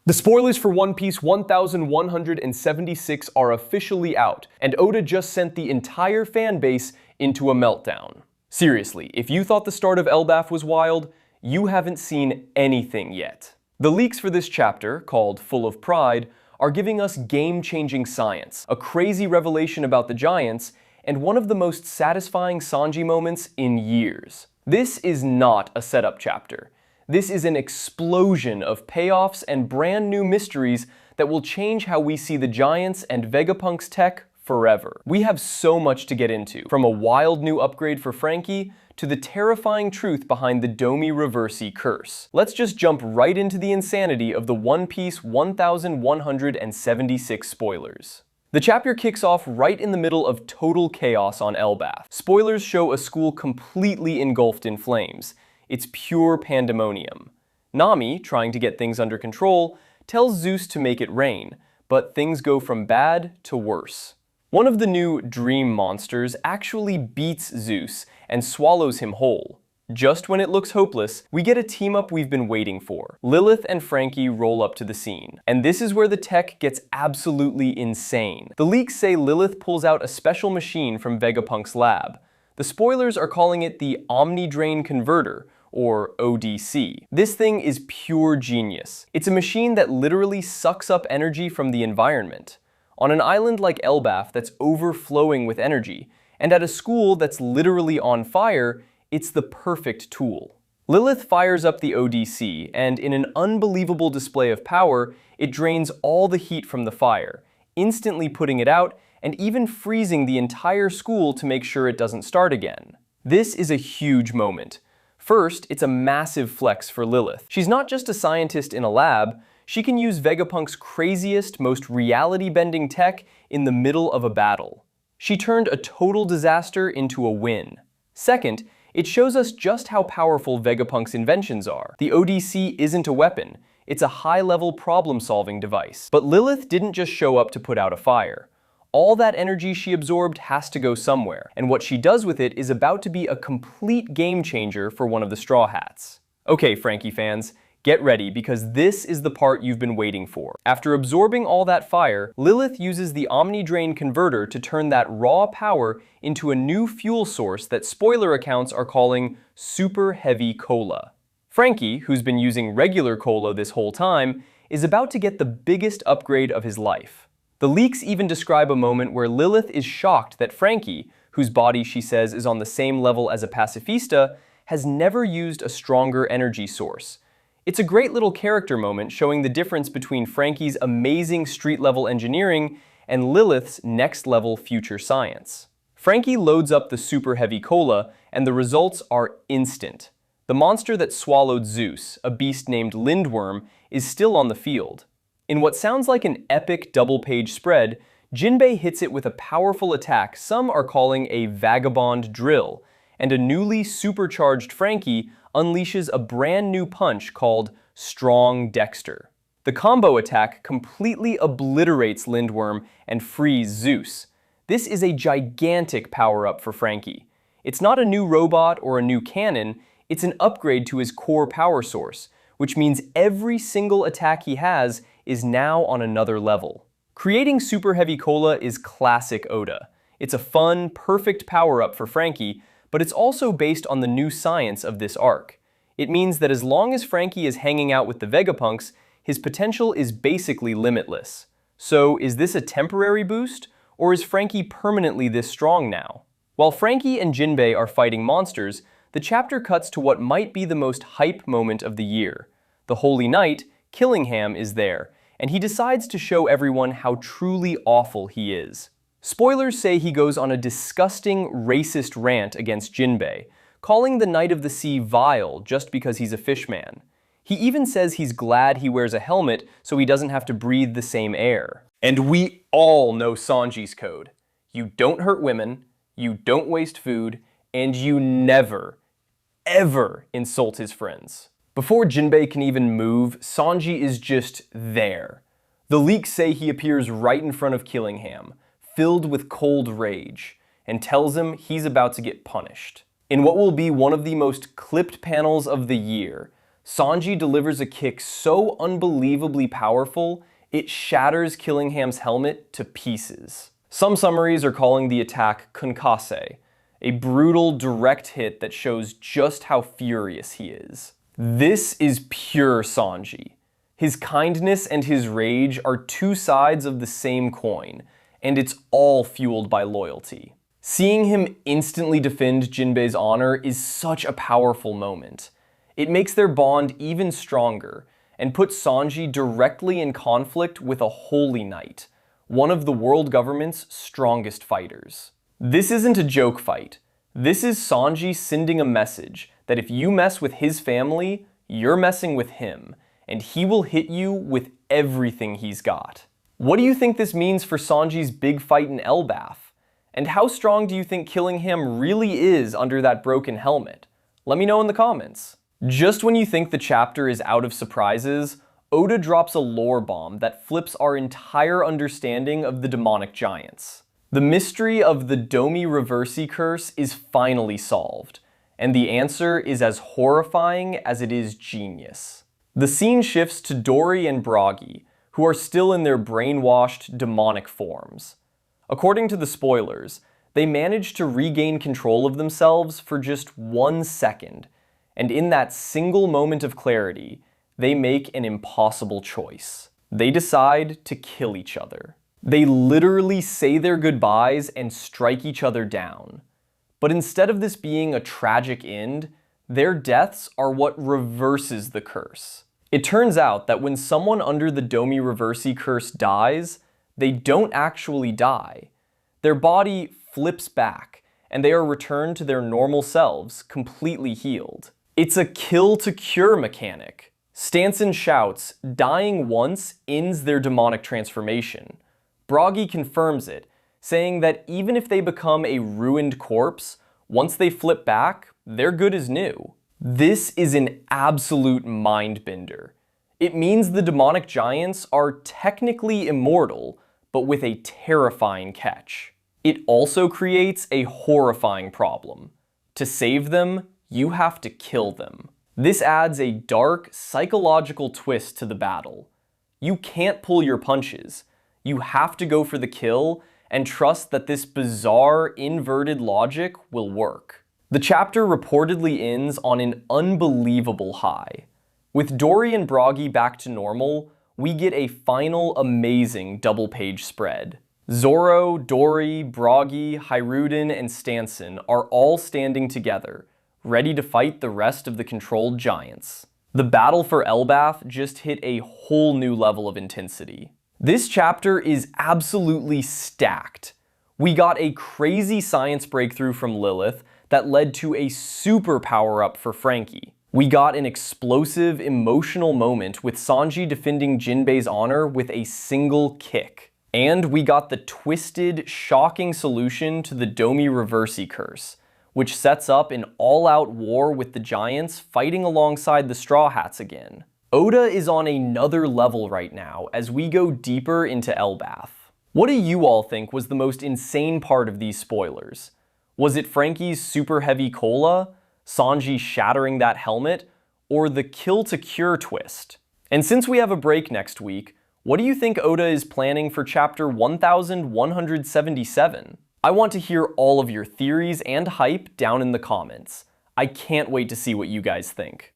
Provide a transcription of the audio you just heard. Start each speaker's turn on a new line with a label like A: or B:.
A: The spoilers for One Piece 1176 are officially out, and Oda just sent the entire fanbase into a meltdown. Seriously, if you thought the start of Elbaf was wild, you haven't seen anything yet. The leaks for this chapter, called Full of Pride, are giving us game-changing science, a crazy revelation about the Giants, and one of the most satisfying Sanji moments in years. This is not a setup chapter. This is an explosion of payoffs and brand new mysteries that will change how we see the Giants and Vegapunk's tech forever. We have so much to get into, from a wild new upgrade for Franky to the terrifying truth behind the Domi Reversi curse. Let's just jump right into the insanity of the One Piece 1176 spoilers. The chapter kicks off right in the middle of total chaos on Elbath. Spoilers show a school completely engulfed in flames. It's pure pandemonium. Nami, trying to get things under control, tells Zeus to make it rain, but things go from bad to worse. One of the new dream monsters actually beats Zeus and swallows him whole. Just when it looks hopeless, we get a team-up we've been waiting for. Lilith and Franky roll up to the scene. And this is where the tech gets absolutely insane. The leaks say Lilith pulls out a special machine from Vegapunk's lab. The spoilers are calling it the Omni Drain Converter, or ODC. This thing is pure genius. It's a machine that literally sucks up energy from the environment. On an island like Elbaf that's overflowing with energy, and at a school that's literally on fire, it's the perfect tool. Lilith fires up the ODC, and in an unbelievable display of power, it drains all the heat from the fire, instantly putting it out and even freezing the entire school to make sure it doesn't start again. This is a huge moment. First, it's a massive flex for Lilith. She's not just a scientist in a lab, she can use Vegapunk's craziest, most reality-bending tech in the middle of a battle. She turned a total disaster into a win. Second, it shows us just how powerful Vegapunk's inventions are. The ODC isn't a weapon, it's a high-level problem-solving device. But Lilith didn't just show up to put out a fire. All that energy she absorbed has to go somewhere, and what she does with it is about to be a complete game changer for one of the Straw Hats. Okay, Franky fans, get ready because this is the part you've been waiting for. After absorbing all that fire, Lilith uses the Omni Drain Converter to turn that raw power into a new fuel source that spoiler accounts are calling Super Heavy Cola. Franky, who's been using regular cola this whole time, is about to get the biggest upgrade of his life. The leaks even describe a moment where Lilith is shocked that Franky, whose body she says is on the same level as a pacifista, has never used a stronger energy source. It's a great little character moment showing the difference between Franky's amazing street-level engineering and Lilith's next-level future science. Franky loads up the super heavy cola, and the results are instant. The monster that swallowed Zeus, a beast named Lindworm, is still on the field. In what sounds like an epic double-page spread, Jinbe hits it with a powerful attack some are calling a vagabond drill, and a newly supercharged Franky unleashes a brand new punch called Strong Dexter. The combo attack completely obliterates Lindworm and frees Zeus. This is a gigantic power-up for Franky. It's not a new robot or a new cannon, it's an upgrade to his core power source, which means every single attack he has is now on another level. Creating Super Heavy Cola is classic Oda. It's a fun, perfect power-up for Franky, but it's also based on the new science of this arc. It means that as long as Franky is hanging out with the Vegapunks, his potential is basically limitless. So is this a temporary boost, or is Franky permanently this strong now? While Franky and Jinbe are fighting monsters, the chapter cuts to what might be the most hype moment of the year. The Holy Knight, Killingham, is there, and he decides to show everyone how truly awful he is. Spoilers say he goes on a disgusting, racist rant against Jinbe, calling the Knight of the Sea vile just because he's a fishman. He even says he's glad he wears a helmet so he doesn't have to breathe the same air. And we all know Sanji's code. You don't hurt women, you don't waste food, and you never, ever insult his friends. Before Jinbe can even move, Sanji is just there. The leaks say he appears right in front of Killingham, filled with cold rage, and tells him he's about to get punished. In what will be one of the most clipped panels of the year, Sanji delivers a kick so unbelievably powerful, it shatters Killingham's helmet to pieces. Some summaries are calling the attack concasse, a brutal, direct hit that shows just how furious he is. This is pure Sanji. His kindness and his rage are two sides of the same coin, and it's all fueled by loyalty. Seeing him instantly defend Jinbe's honor is such a powerful moment. It makes their bond even stronger, and puts Sanji directly in conflict with a holy knight, one of the world government's strongest fighters. This isn't a joke fight. This is Sanji sending a message that if you mess with his family, you're messing with him, and he will hit you with everything he's got. What do you think this means for Sanji's big fight in Elbath? And how strong do you think Killingham really is under that broken helmet? Let me know in the comments. Just when you think the chapter is out of surprises, Oda drops a lore bomb that flips our entire understanding of the demonic giants. The mystery of the Domi Reversi curse is finally solved, and the answer is as horrifying as it is genius. The scene shifts to Dorry and Brogy, who are still in their brainwashed, demonic forms. According to the spoilers, they manage to regain control of themselves for just 1 second, and in that single moment of clarity, they make an impossible choice. They decide to kill each other. They literally say their goodbyes and strike each other down. But instead of this being a tragic end, their deaths are what reverses the curse. It turns out that when someone under the Domi Reversi curse dies, they don't actually die. Their body flips back, and they are returned to their normal selves, completely healed. It's a kill-to-cure mechanic. Stanson shouts, dying once ends their demonic transformation. Brogy confirms it, saying that even if they become a ruined corpse, once they flip back, they're good as new. This is an absolute mind-bender. It means the demonic giants are technically immortal, but with a terrifying catch. It also creates a horrifying problem. To save them, you have to kill them. This adds a dark, psychological twist to the battle. You can't pull your punches. You have to go for the kill and trust that this bizarre, inverted logic will work. The chapter reportedly ends on an unbelievable high. With Dorry and Brogy back to normal, we get a final amazing double-page spread. Zoro, Dorry, Brogy, Hiruden, and Stanson are all standing together, ready to fight the rest of the controlled giants. The battle for Elbath just hit a whole new level of intensity. This chapter is absolutely stacked. We got a crazy science breakthrough from Lilith that led to a super power-up for Franky. We got an explosive, emotional moment with Sanji defending Jinbe's honor with a single kick. And we got the twisted, shocking solution to the Domi Reversi curse, which sets up an all-out war with the giants fighting alongside the Straw Hats again. Oda is on another level right now as we go deeper into Elbath. What do you all think was the most insane part of these spoilers? Was it Franky's super heavy cola, Sanji shattering that helmet, or the kill-to-cure twist? And since we have a break next week, what do you think Oda is planning for chapter 1177? I want to hear all of your theories and hype down in the comments. I can't wait to see what you guys think.